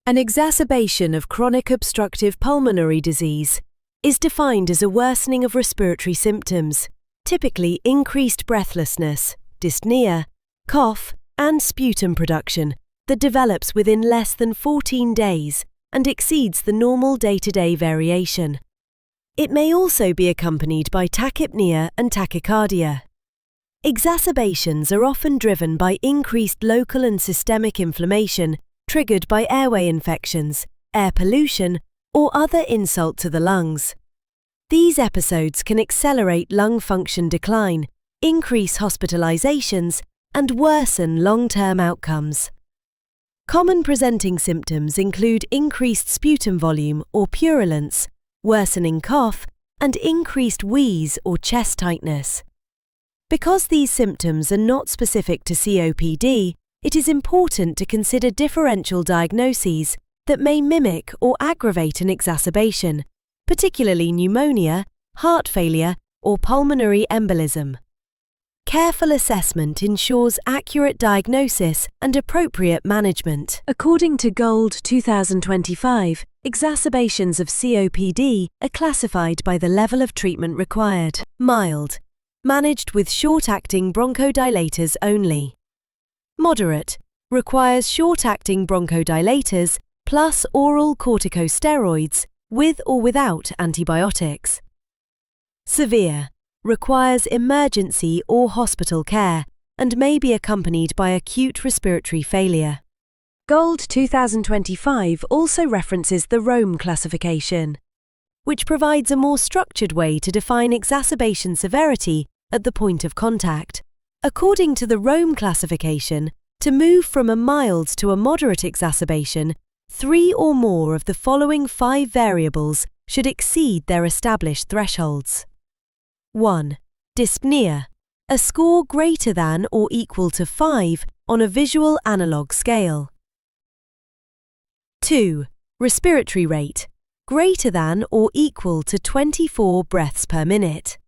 An exacerbation of chronic obstructive pulmonary disease is defined as a worsening of respiratory symptoms, typically increased breathlessness, dyspnea, cough, and sputum production that develops within less than 14 days and exceeds the normal day-to-day variation. It may also be accompanied by tachypnea and tachycardia. Exacerbations are often driven by increased local and systemic inflammation triggered by airway infections, air pollution, or other insult to the lungs. These episodes can accelerate lung function decline, increase hospitalizations, and worsen long-term outcomes. Common presenting symptoms include increased sputum volume or purulence, worsening cough, and increased wheeze or chest tightness. Because these symptoms are not specific to COPD, it is important to consider differential diagnoses that may mimic or aggravate an exacerbation, particularly pneumonia, heart failure, or pulmonary embolism. Careful assessment ensures accurate diagnosis and appropriate management. According to Gold 2025, exacerbations of COPD are classified by the level of treatment required. Mild, managed with short-acting bronchodilators only. Moderate, requires short-acting bronchodilators plus oral corticosteroids with or without antibiotics. Severe, requires emergency or hospital care and may be accompanied by acute respiratory failure. Gold 2025 also references the Rome classification, which provides a more structured way to define exacerbation severity at the point of contact. According to the Rome classification, to move from a mild to a moderate exacerbation, 3 or more of the following 5 variables should exceed their established thresholds. 1. Dyspnea, a score greater than or equal to 5 on a visual analog scale. 2. Respiratory rate, greater than or equal to 24 breaths per minute.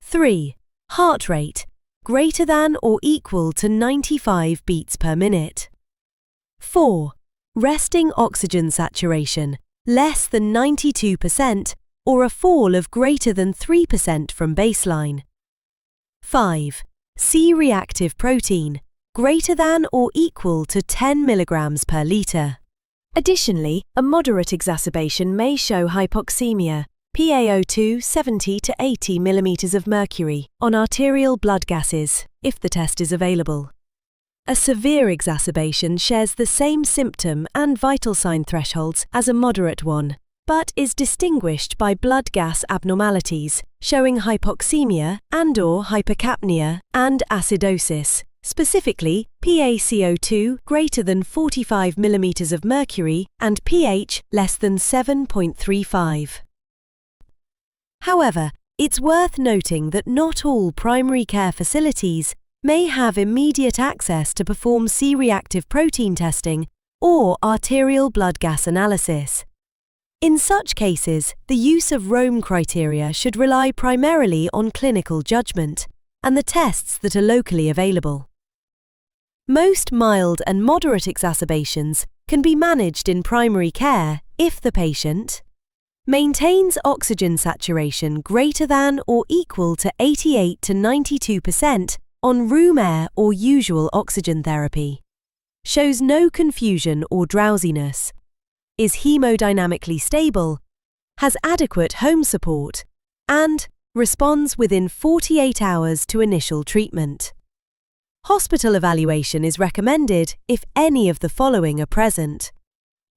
3. Heart rate, greater than or equal to 95 beats per minute. 4. Resting oxygen saturation, less than 92%, or a fall of greater than 3% from baseline. 5. C-reactive protein, greater than or equal to 10 mg per litre. Additionally, a moderate exacerbation may show hypoxemia, PaO2 70 to 80 mm of mercury on arterial blood gases, if the test is available. A severe exacerbation shares the same symptom and vital sign thresholds as a moderate one, but is distinguished by blood gas abnormalities, showing hypoxemia and/or hypercapnia and acidosis, specifically PaCO2 greater than 45 mm of mercury and pH less than 7.35. However, it's worth noting that not all primary care facilities may have immediate access to perform C-reactive protein testing or arterial blood gas analysis. In such cases, the use of Rome criteria should rely primarily on clinical judgment and the tests that are locally available. Most mild and moderate exacerbations can be managed in primary care if the patient maintains oxygen saturation greater than or equal to 88 to 92% on room air or usual oxygen therapy, shows no confusion or drowsiness, is hemodynamically stable, has adequate home support, and responds within 48 hours to initial treatment. Hospital evaluation is recommended if any of the following are present: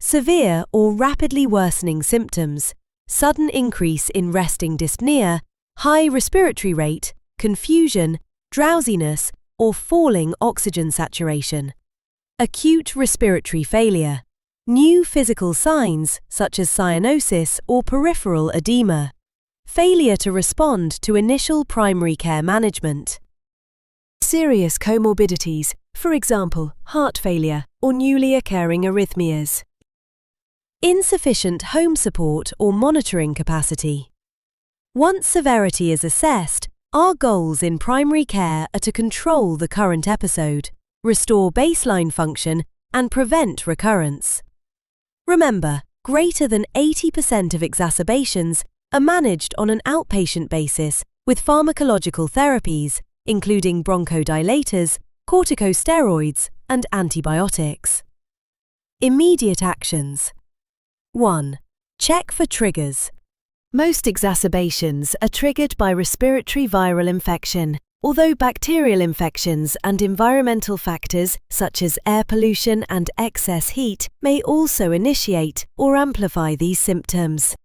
severe or rapidly worsening symptoms, sudden increase in resting dyspnea, high respiratory rate, confusion, drowsiness, or falling oxygen saturation. Acute respiratory failure, new physical signs such as cyanosis or peripheral edema, failure to respond to initial primary care management. Serious comorbidities, for example, heart failure or newly occurring arrhythmias. Insufficient home support or monitoring capacity. Once severity is assessed, our goals in primary care are to control the current episode, restore baseline function, and prevent recurrence. Remember, greater than 80% of exacerbations are managed on an outpatient basis with pharmacological therapies, including bronchodilators, corticosteroids, and antibiotics. Immediate actions. 1. Check for triggers. Most exacerbations are triggered by respiratory viral infection, although bacterial infections and environmental factors such as air pollution and excess heat may also initiate or amplify these symptoms.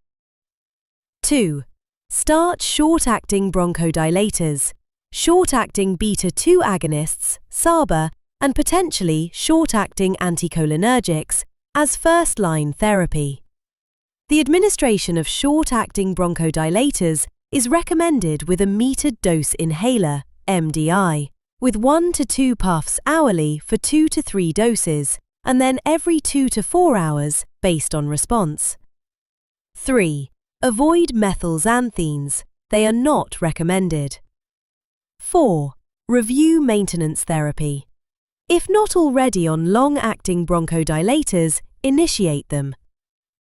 2. Start short-acting bronchodilators, short-acting beta-2 agonists, SABA, and potentially short-acting anticholinergics as first-line therapy. The administration of short-acting bronchodilators is recommended with a metered dose inhaler, MDI, with 1 to 2 puffs hourly for 2 to 3 doses, and then every 2 to 4 hours based on response. 3. Avoid methylxanthines. They are not recommended. 4. Review maintenance therapy. If not already on long-acting bronchodilators, initiate them.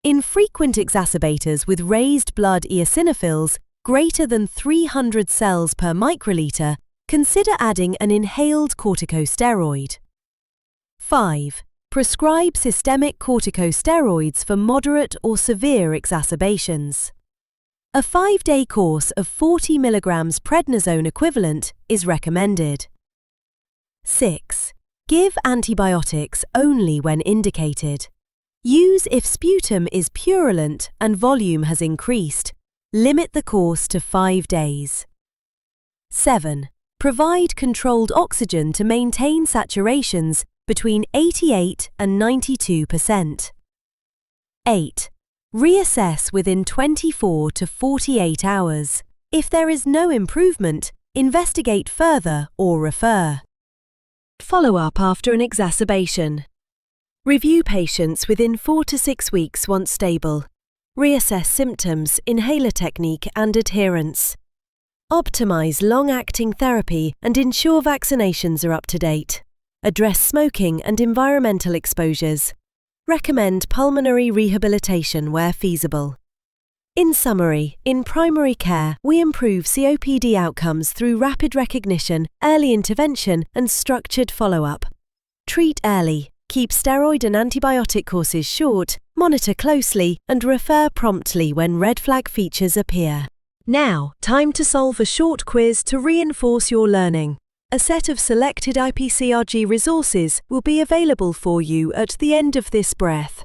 In frequent exacerbators with raised blood eosinophils greater than 300 cells per microliter, consider adding an inhaled corticosteroid. 5. Prescribe systemic corticosteroids for moderate or severe exacerbations. A 5-day course of 40 mg prednisone equivalent is recommended. 6. Give antibiotics only when indicated. Use if sputum is purulent and volume has increased. Limit the course to 5 days. 7. Provide controlled oxygen to maintain saturations between 88 and 92%. 8. Reassess within 24 to 48 hours. If there is no improvement, investigate further or refer. Follow-up after an exacerbation. Review patients within 4 to 6 weeks once stable. Reassess symptoms, inhaler technique and adherence. Optimize long-acting therapy and ensure vaccinations are up to date. Address smoking and environmental exposures. Recommend pulmonary rehabilitation where feasible. In summary, in primary care, we improve COPD outcomes through rapid recognition, early intervention and structured follow-up. Treat early. Keep steroid and antibiotic courses short, monitor closely, and refer promptly when red flag features appear. Now, time to solve a short quiz to reinforce your learning. A set of selected IPCRG resources will be available for you at the end of this breath.